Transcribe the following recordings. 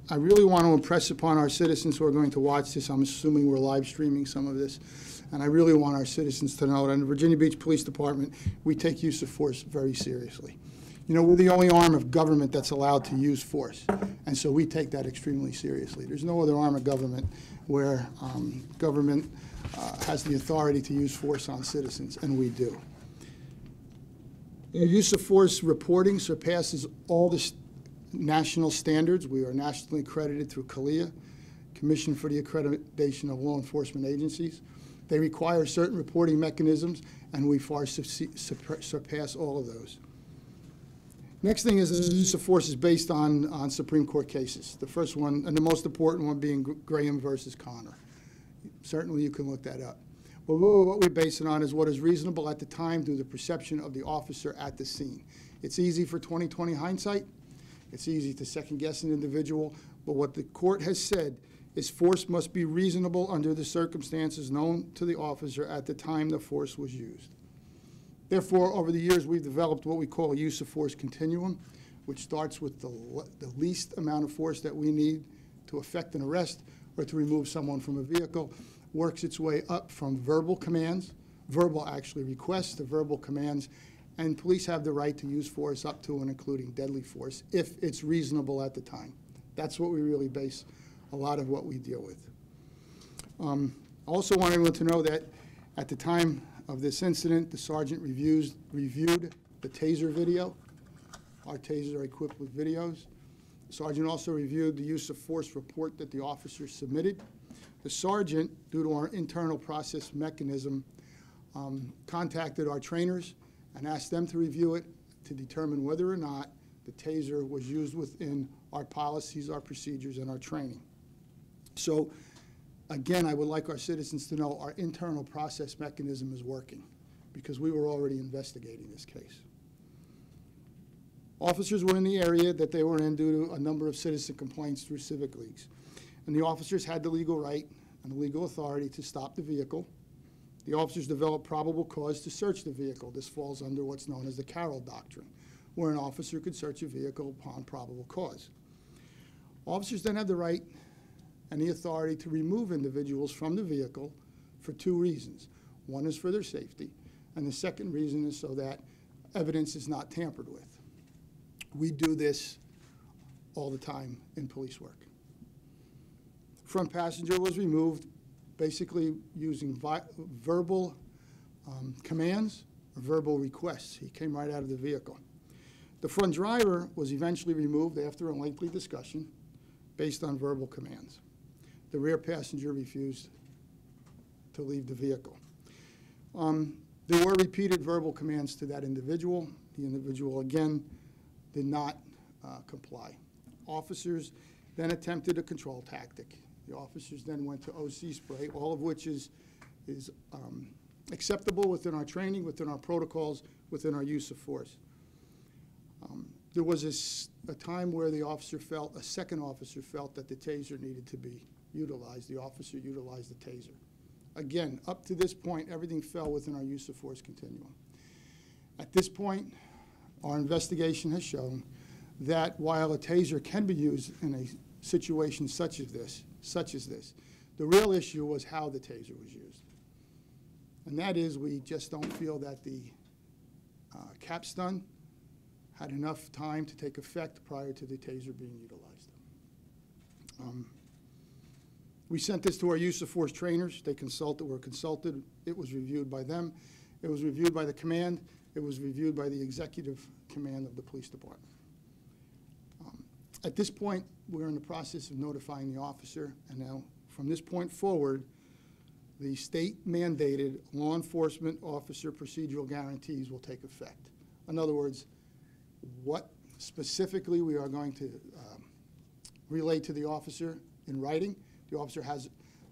I really want to impress upon our citizens who are going to watch this. I'm assuming we're live streaming some of this. And I really want our citizens to know that in the Virginia Beach Police Department, we take use of force very seriously. You know, we're the only arm of government that's allowed to use force. And so we take that extremely seriously. There's no other arm of government where government has the authority to use force on citizens, and we do. The use of force reporting surpasses all the national standards. We are nationally accredited through CALEA, Commission for the Accreditation of Law Enforcement Agencies. They require certain reporting mechanisms, and we far surpass all of those. Next thing is the use of force is based on Supreme Court cases. The first one, and the most important one, being Graham versus Connor. Certainly you can look that up. But what we base it on is what is reasonable at the time due to the perception of the officer at the scene. It's easy for 20/20 hindsight. It's easy to second-guess an individual. But what the court has said is force must be reasonable under the circumstances known to the officer at the time the force was used. Therefore, over the years, we've developed what we call a use of force continuum, which starts with the least amount of force that we need to effect an arrest or to remove someone from a vehicle, works its way up from verbal commands, verbal actually requests to verbal commands, and police have the right to use force up to and including deadly force if it's reasonable at the time. That's what we really base a lot of what we deal with. I also want everyone to know that at the time of this incident, the sergeant reviewed the taser video. Our tasers are equipped with videos. The sergeant also reviewed the use of force report that the officer submitted. The sergeant, due to our internal process mechanism, contacted our trainers and asked them to review it to determine whether or not the taser was used within our policies, our procedures, and our training. So, again, I would like our citizens to know our internal process mechanism is working because we were already investigating this case. Officers were in the area that they were in due to a number of citizen complaints through civic leagues. And the officers had the legal right and the legal authority to stop the vehicle. The officers developed probable cause to search the vehicle. This falls under what's known as the Carroll Doctrine, where an officer could search a vehicle upon probable cause. Officers then have the right and the authority to remove individuals from the vehicle for two reasons. One is for their safety, and the second reason is so that evidence is not tampered with. We do this all the time in police work. Front passenger was removed basically using verbal commands or verbal requests. He came right out of the vehicle. The front driver was eventually removed after a lengthy discussion based on verbal commands. The rear passenger refused to leave the vehicle. There were repeated verbal commands to that individual. The individual, again, did not comply. Officers then attempted a control tactic. The officers then went to OC spray, all of which is acceptable within our training, within our protocols, within our use of force. There was a time where the officer felt, a second officer felt that the taser needed to be utilized. The officer utilized the taser. Again, up to this point, everything fell within our use of force continuum. At this point, our investigation has shown that while a taser can be used in a situation such as this, the real issue was how the taser was used. And that is, we just don't feel that the capstun had enough time to take effect prior to the taser being utilized. We sent this to our use of force trainers. They were consulted. It was reviewed by them. It was reviewed by the command. It was reviewed by the executive command of the police department. At this point, we're in the process of notifying the officer, and now from this point forward, the state-mandated law enforcement officer procedural guarantees will take effect. In other words, what specifically we are going to relay to the officer in writing. The officer has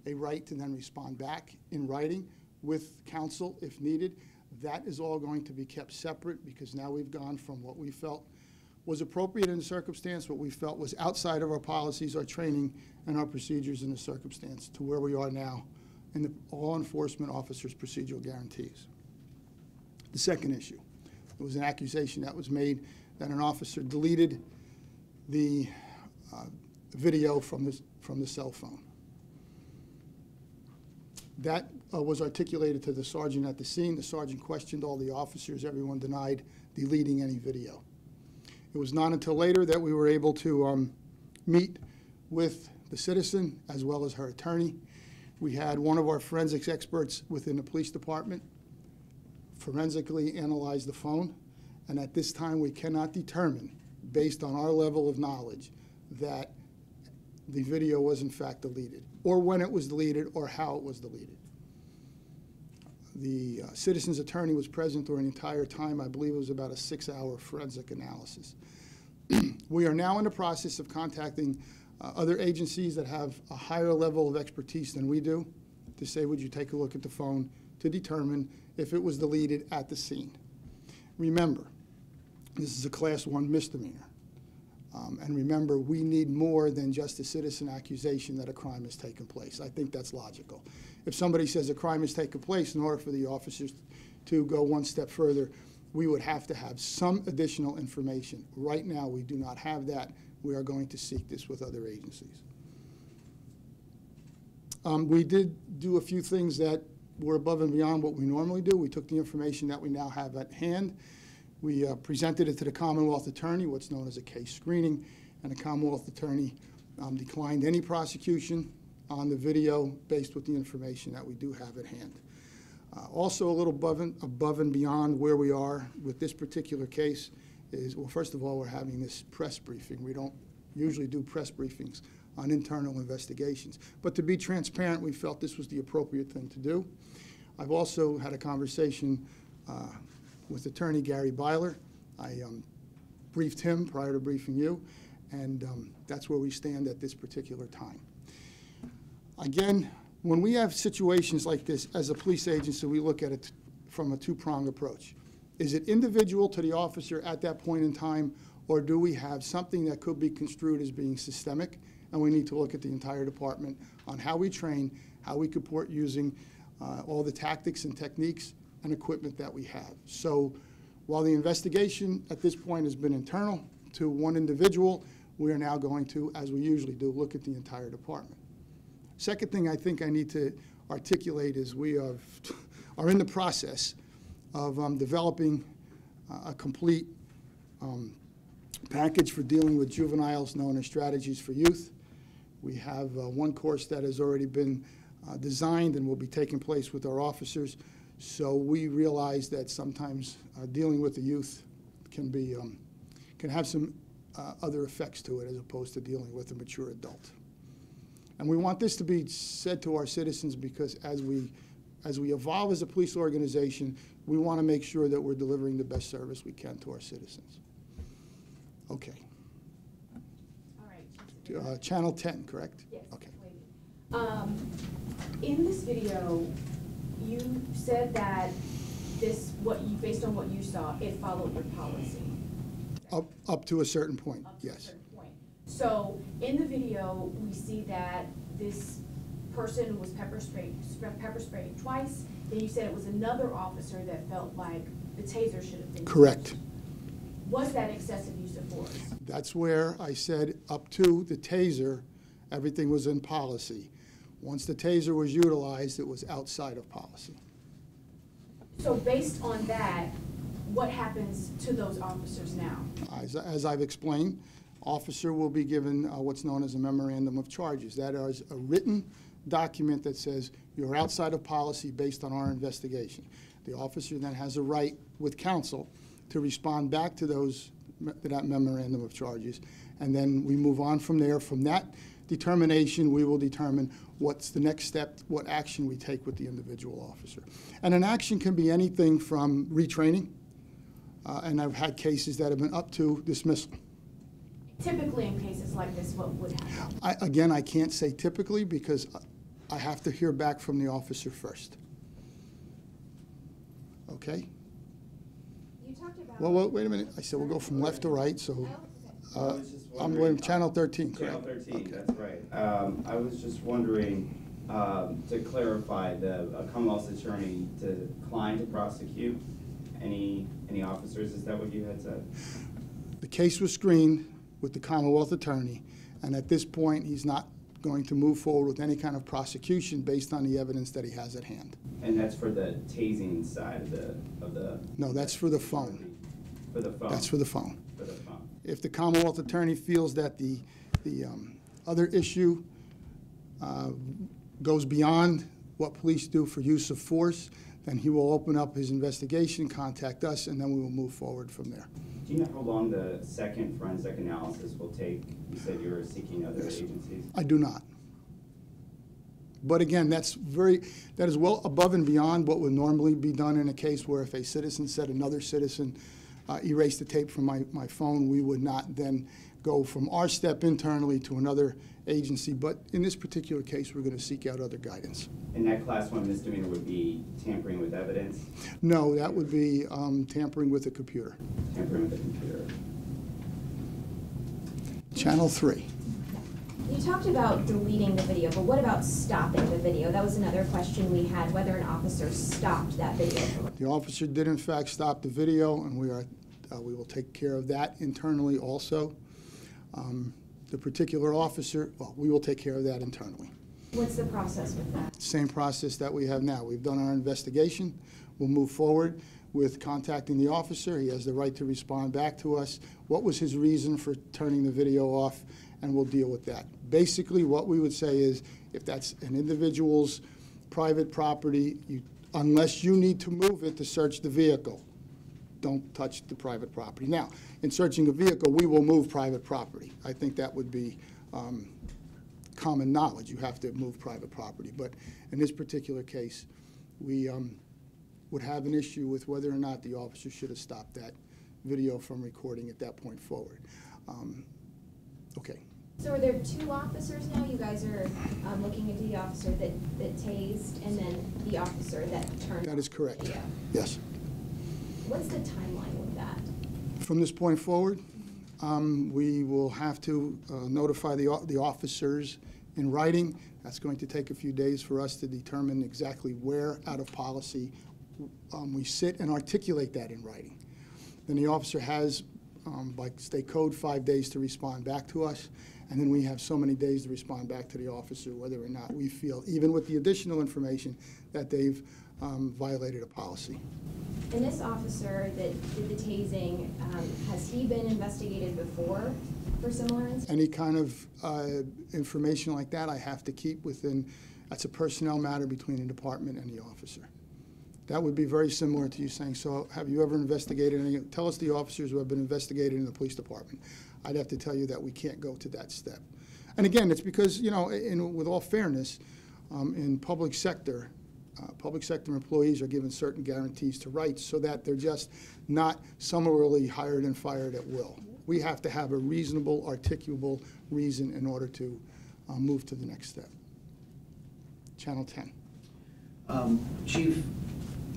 a right to then respond back in writing with counsel if needed. That is all going to be kept separate because now we've gone from what we felt was appropriate in the circumstance, what we felt was outside of our policies, our training, and our procedures in the circumstance to where we are now in the law enforcement officer's procedural guarantees. The second issue, there was an accusation that was made that an officer deleted the video from the cell phone. That was articulated to the sergeant at the scene. The sergeant questioned all the officers. Everyone denied deleting any video. It was not until later that we were able to meet with the citizen as well as her attorney. We had one of our forensics experts within the police department forensically analyze the phone, and at this time we cannot determine, based on our level of knowledge, that the video was in fact deleted, or when it was deleted, or how it was deleted. The citizen's attorney was present during the entire time. I believe it was about a 6-hour forensic analysis. We are now in the process of contacting other agencies that have a higher level of expertise than we do to say, would you take a look at the phone to determine if it was deleted at the scene. Remember, this is a Class 1 misdemeanor. And remember, we need more than just a citizen accusation that a crime has taken place. I think that's logical. If somebody says a crime has taken place, in order for the officers to go one step further, we would have to have some additional information. Right now, we do not have that. We are going to seek this with other agencies. We did do a few things that were above and beyond what we normally do. We took the information that we now have at hand. We presented it to the Commonwealth Attorney, what's known as a case screening, and the Commonwealth Attorney declined any prosecution on the video based with the information that we do have at hand. Also, a little above and beyond where we are with this particular case is, well, first of all, we're having this press briefing. We don't usually do press briefings on internal investigations. But to be transparent, we felt this was the appropriate thing to do. I've also had a conversation with Attorney Gary Byler. I briefed him prior to briefing you, and that's where we stand at this particular time. Again, when we have situations like this, as a police agency, we look at it from a two-pronged approach. Is it individual to the officer at that point in time, or do we have something that could be construed as being systemic? And we need to look at the entire department on how we train, how we comport using all the tactics and techniques and equipment that we have. So while the investigation at this point has been internal to one individual, we are now going to, as we usually do, look at the entire department. Second thing I think I need to articulate is we are in the process of developing a complete package for dealing with juveniles known as Strategies for Youth. We have one course that has already been designed and will be taking place with our officers. So we realize that sometimes dealing with the youth can have some other effects to it as opposed to dealing with a mature adult. And we want this to be said to our citizens because as we evolve as a police organization, we want to make sure that we're delivering the best service we can to our citizens. Okay. All right. Channel 10, correct? Yes. Okay. In this video, you said that based on what you saw, it followed your policy. Up to a certain point, Up to yes. a certain point. So in the video, we see that this person was pepper sprayed twice. Then you said it was another officer that felt like the taser should have been Correct. used. Was that excessive use of force? That's where I said up to the taser, everything was in policy. Once the taser was utilized, it was outside of policy. So based on that, what happens to those officers now? As I've explained, officer will be given what's known as a Memorandum of Charges. That is a written document that says you're outside of policy based on our investigation. The officer then has a right with counsel to respond back to that Memorandum of Charges, and then we move on from there. From that determination, we will determine what's the next step, what action we take with the individual officer. And an action can be anything from retraining, and I've had cases that have been up to dismissal. Typically in cases like this, what would happen? Again, I can't say typically because I have to hear back from the officer first. Okay? You talked about... Well, wait a minute. I said we'll go from left to right, so I'm going Channel 13, correct? Channel 13, okay. That's right. I was just wondering, to clarify, the Commonwealth's attorney declined to prosecute any officers. Is that what you had said? The case was screened with the Commonwealth attorney, And at this point, he's not going to move forward with any kind of prosecution based on the evidence that he has at hand. And that's for the tasing side of the. No, that's for the phone. For the phone? That's for the phone. For the phone. If the Commonwealth Attorney feels that the other issue goes beyond what police do for use of force, then he will open up his investigation, contact us, and then we will move forward from there. Do you know how long the second forensic analysis will take? You said you were seeking other agencies. I do not. But again, that is well above and beyond what would normally be done in a case where if a citizen said another citizen erased the tape from my phone, we would not then go from our step internally to another agency. But in this particular case, we're going to seek out other guidance. And that class 1 misdemeanor would be tampering with evidence? No, that would be tampering with a computer. Tampering with a computer. Channel 3. You talked about deleting the video, but what about stopping the video? That was another question we had, whether an officer stopped that video. The officer did in fact stop the video, and we will take care of that internally also. The particular officer, well, we will take care of that internally. What's the process with that? Same process that we have now. We've done our investigation. We'll move forward with contacting the officer. He has the right to respond back to us. What was his reason for turning the video off? And we'll deal with that. Basically, what we would say is, if that's an individual's private property, unless you need to move it to search the vehicle, don't touch the private property. Now, in searching a vehicle, we will move private property. I think that would be common knowledge. You have to move private property. But in this particular case, we would have an issue with whether or not the officer should have stopped that video from recording at that point forward. Okay. So are there two officers now? You guys are looking into the officer that tased and then the officer that turned That is correct. the video. Yes. What's the timeline with that? From this point forward, we will have to notify the officers in writing. That's going to take a few days for us to determine exactly where, out of policy, we sit and articulate that in writing. Then the officer has, by state code, 5 days to respond back to us, and then we have so many days to respond back to the officer whether or not we feel, even with the additional information, that they've violated a policy. And this officer that did the tasing, has he been investigated before for similar incidents? Any kind of information like that I have to keep within, that's a personnel matter between the department and the officer. That would be very similar to you saying, so have you ever investigated any, tell us the officers who have been investigated in the police department. I'd have to tell you that we can't go to that step. And again, it's because, you know, with all fairness, in public sector employees are given certain guarantees to rights so that they're just not summarily hired and fired at will. We have to have a reasonable, articulable reason in order to move to the next step. Channel 10. Chief,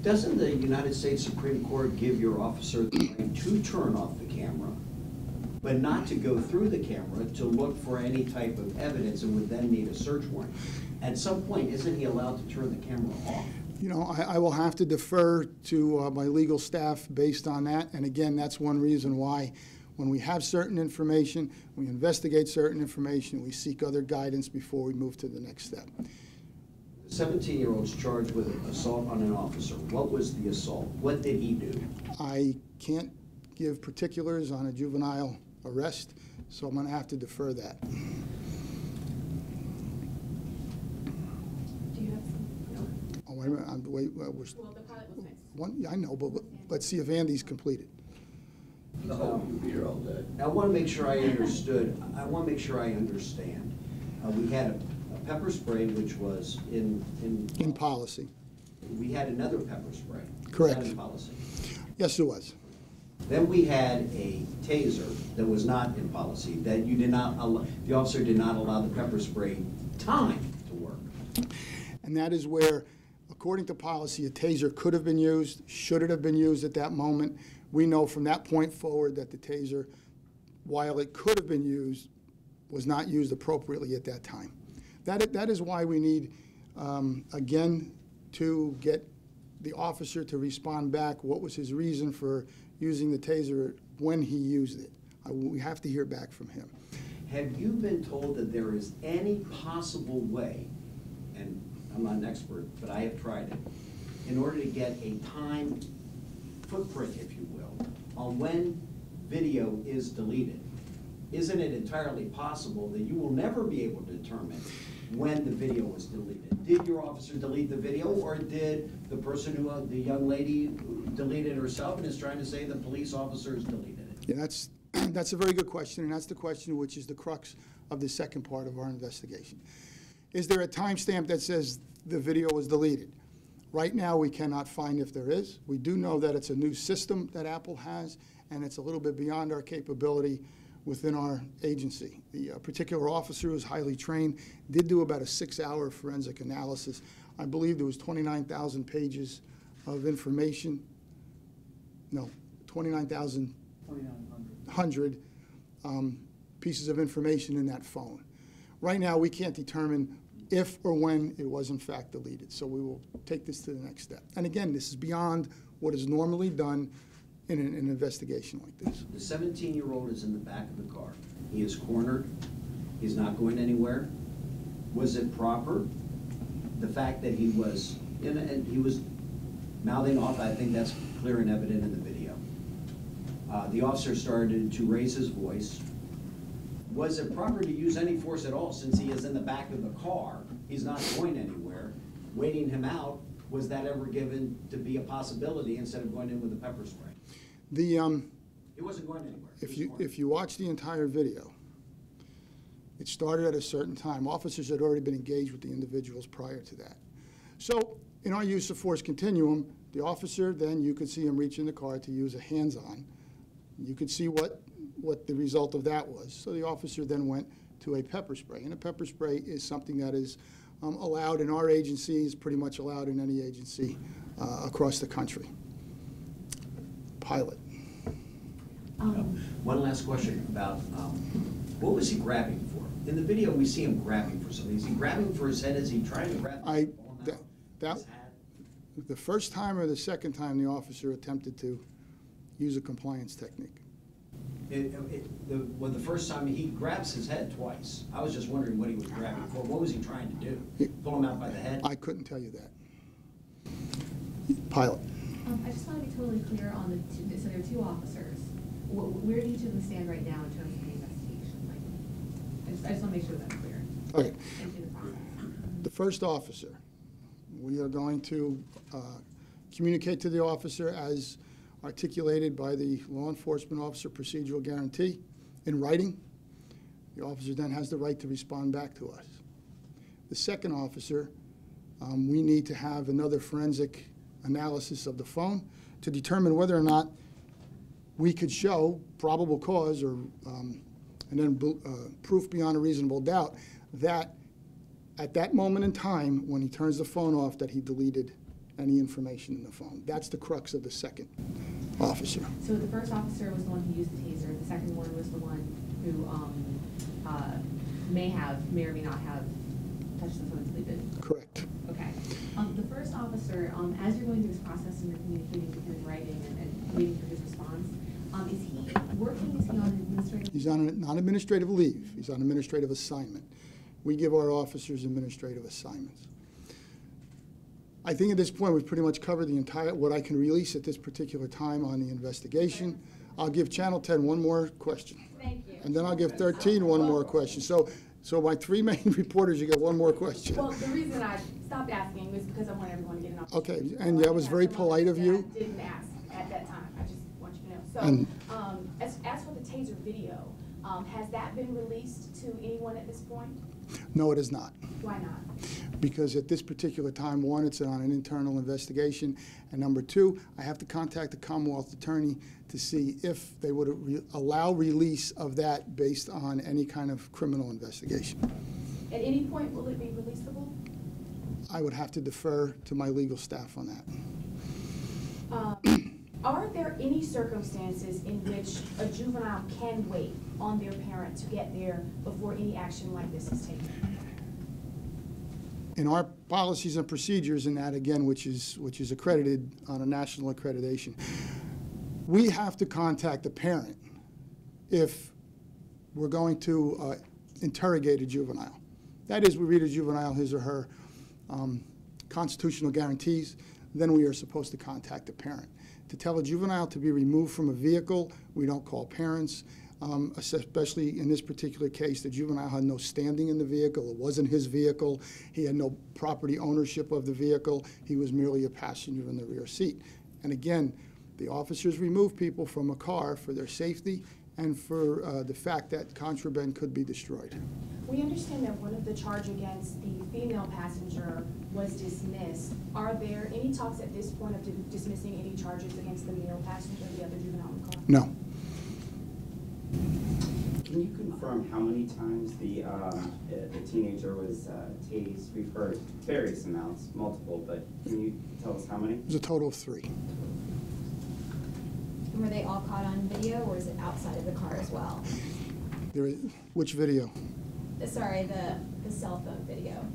doesn't the United States Supreme Court give your officer the right to turn off the camera, but not to go through the camera to look for any type of evidence and would then need a search warrant? At some point, isn't he allowed to turn the camera off? You know, I will have to defer to my legal staff based on that. And again, that's one reason why when we have certain information, we investigate certain information, we seek other guidance before we move to the next step. The 17-year-old's charged with assault on an officer. What was the assault? What did he do? I can't give particulars on a juvenile arrest, so I'm going to have to defer that. Do you have some? Oh, wait a minute. Well, the pilot was next. Yeah, I know, but let's see if Andy's completed. No, you're all dead. I want to make sure I understood. I want to make sure I understand. We had a pepper spray, which was in policy. We had another pepper spray. Correct. Was that in policy? Yes, there was. Then we had a taser that was not in policy, that you did not allow, the officer did not allow the pepper spray time to work. And that is where, according to policy, a taser could have been used, should it have been used at that moment. We know from that point forward that the taser, while it could have been used, was not used appropriately at that time. That is why we need, again, to get the officer to respond back. What was his reason for using the taser when he used it? We have to hear back from him. Have you been told that there is any possible way, and I'm not an expert, but I have tried it, in order to get a time footprint, if you will, on when video is deleted? Isn't it entirely possible that you will never be able to determine when the video was deleted? Did your officer delete the video, or did the person who, the young lady, delete it herself and is trying to say the police officers deleted it? Yeah, that's a very good question, and that's the question which is the crux of the second part of our investigation. Is there a timestamp that says the video was deleted? Right now, we cannot find if there is. We do know that it's a new system that Apple has, and it's a little bit beyond our capability within our agency. The particular officer, who is highly trained, did do about a 6-hour forensic analysis. I believe there was 29,000 pages of information. No, 29,100 pieces of information in that phone. Right now, we can't determine if or when it was in fact deleted. So we will take this to the next step. And again, this is beyond what is normally done in an investigation like this. The 17-year-old is in the back of the car. He is cornered. He's not going anywhere. Was it proper? The fact that he was he was mouthing off, I think that's clear and evident in the video. The officer started to raise his voice. Was it proper to use any force at all, since he is in the back of the car? He's not going anywhere. Waiting him out, was that ever given to be a possibility instead of going in with a pepper spray? He wasn't going anywhere. If you watch the entire video, it started at a certain time. Officers had already been engaged with the individuals prior to that. So in our use of force continuum, the officer, then you could see him reach in the car to use a hands-on. You could see what the result of that was. So the officer then went to a pepper spray. And a pepper spray is something that is allowed in our agency, is pretty much allowed in any agency across the country. Pilot. One last question about what was he grabbing for? In the video, we see him grabbing for something. Is he grabbing for his head? Is he trying to grab his hat? The first time or the second time the officer attempted to use a compliance technique. Well, the first time he grabs his head twice. I was just wondering what he was grabbing for. What was he trying to do? Pull him out by the head? I couldn't tell you that. Pilot. I just want to be totally clear on the two, so there are two officers. Where do each of them stand right now in terms of the investigation? Like, I just want to make sure that's clear. Okay. And through the process. The first officer, we are going to communicate to the officer as articulated by the law enforcement officer procedural guarantee in writing. The officer then has the right to respond back to us. The second officer, we need to have another forensic analysis of the phone to determine whether or not we could show probable cause or and then proof beyond a reasonable doubt that at that moment in time when he turns the phone off that he deleted any information in the phone. That's the crux of the second officer. So the first officer was the one who used the taser. The second one was the one who may or may not have touched the phone and deleted. Correct. Okay. The first officer, as you're going through this process and you're communicating with him in writing and waiting for his response, is he working? Is he on administrative? He's on not administrative leave. He's on administrative assignment. We give our officers administrative assignments. I think at this point we've pretty much covered the entire, what I can release at this particular time on the investigation. I'll give Channel 10 one more question. Thank you. And then I'll give 13 one more question. So my three main reporters, you get one more question. Well, the reason I stopped asking was because I want everyone to get an opportunity. Okay, and that was very polite of you. I didn't ask at that time. I just want you to know. So, And- as for the taser video, has that been released to anyone at this point? No, it is not. Why not? Because at this particular time, one, it's on an internal investigation, and number two, I have to contact the Commonwealth Attorney to see if they would allow release of that based on any kind of criminal investigation. At any point, will it be releasable? I would have to defer to my legal staff on that. Are there any circumstances in which a juvenile can wait on their parent to get there before any action like this is taken? In our policies and procedures, and that again, which is accredited on a national accreditation, we have to contact the parent if we're going to interrogate a juvenile. That is, we read a juvenile his or her constitutional guarantees, then we are supposed to contact the parent. To tell a juvenile to be removed from a vehicle, we don't call parents, especially in this particular case, the juvenile had no standing in the vehicle. It wasn't his vehicle. He had no property ownership of the vehicle. He was merely a passenger in the rear seat. And again, the officers remove people from a car for their safety and for the fact that contraband could be destroyed. We understand that one of the charge against the female passenger was dismissed. Are there any talks at this point of dismissing any charges against the male passenger, the other juvenile in the car? No. Can you confirm how many times the teenager was tased? We've heard various amounts, multiple, but can you tell us how many? It was a total of 3. And were they all caught on video, or is it outside of the car as well? Which video? Sorry, the cell phone video.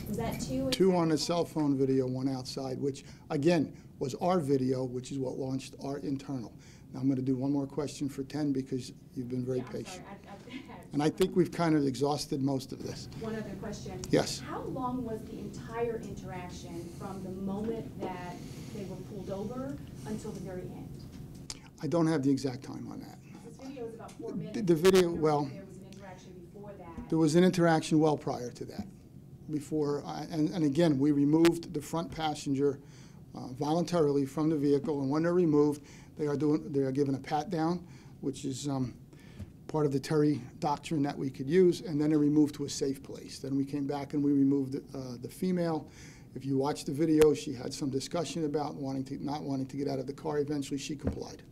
Was that 2? 2 on the cell phone video, 1 outside, which, again, was our video, which is what launched our internal. Now, I'm going to do one more question for 10 because you've been very patient. And I think we've kind of exhausted most of this. One other question. Yes. How long was the entire interaction from the moment that they were pulled over until the very end? I don't have the exact time on that. This video is about 4 minutes. The video, well, There was an interaction before that. there was an interaction well prior to that. Before, and again, we removed the front passenger voluntarily from the vehicle, and when they're removed, they are given a pat down, which is part of the Terry doctrine that we could use, and then they're removed to a safe place. Then we came back and we removed the female. If you watch the video, she had some discussion about not wanting to get out of the car. Eventually, she complied.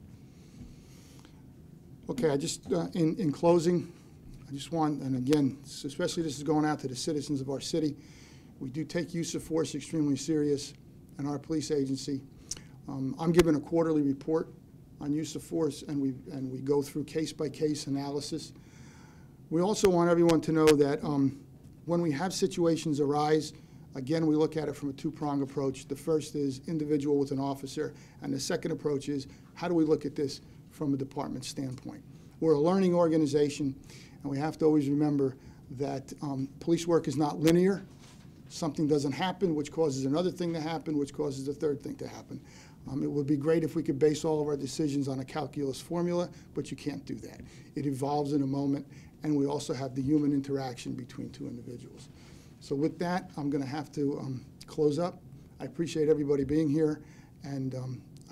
Okay, I just, in closing, I just want, and again, especially this is going out to the citizens of our city, we do take use of force extremely serious in our police agency. I'm given a quarterly report on use of force, and we go through case-by-case analysis. We also want everyone to know that when we have situations arise, again, we look at it from a 2-pronged approach. The first is individual with an officer, and the second approach is how do we look at this from a department standpoint. We're a learning organization, and we have to always remember that police work is not linear. Something doesn't happen, which causes another thing to happen, which causes a third thing to happen. It would be great if we could base all of our decisions on a calculus formula, but you can't do that. It evolves in a moment, and we also have the human interaction between 2 individuals. So with that, I'm going to have to close up. I appreciate everybody being here, and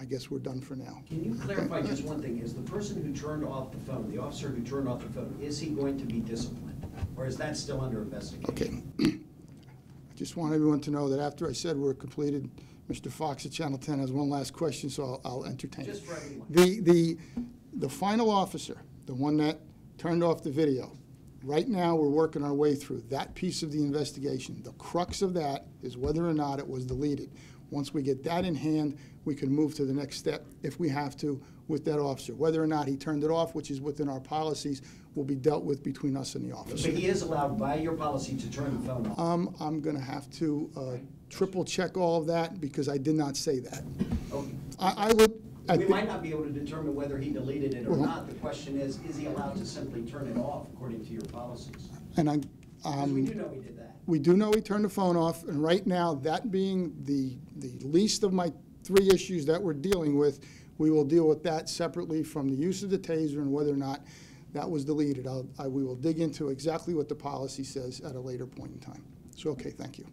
I guess we're done for now. Can you clarify just one thing? Is the person who turned off the phone, the officer who turned off the phone, is he going to be disciplined? Or is that still under investigation? Okay. I just want everyone to know that after I said we're completed, Mr. Fox at Channel 10 has one last question, so I'll entertain it. Just for everyone. The final officer, the one that turned off the video, right now we're working our way through that piece of the investigation. The crux of that is whether or not it was deleted. Once we get that in hand, we can move to the next step if we have to with that officer. Whether or not he turned it off, which is within our policies, will be dealt with between us and the officer. But he is allowed by your policy to turn the phone off? I'm going to have to triple check all of that because I did not say that. Okay. I would. We might not be able to determine whether he deleted it or not. The question is he allowed to simply turn it off according to your policies? And Because we do know he did that. we do know he turned the phone off, and right now, that being the least of my 3 issues that we're dealing with, we will deal with that separately from the use of the taser and whether or not that was deleted. We will dig into exactly what the policy says at a later point in time. So, okay, thank you.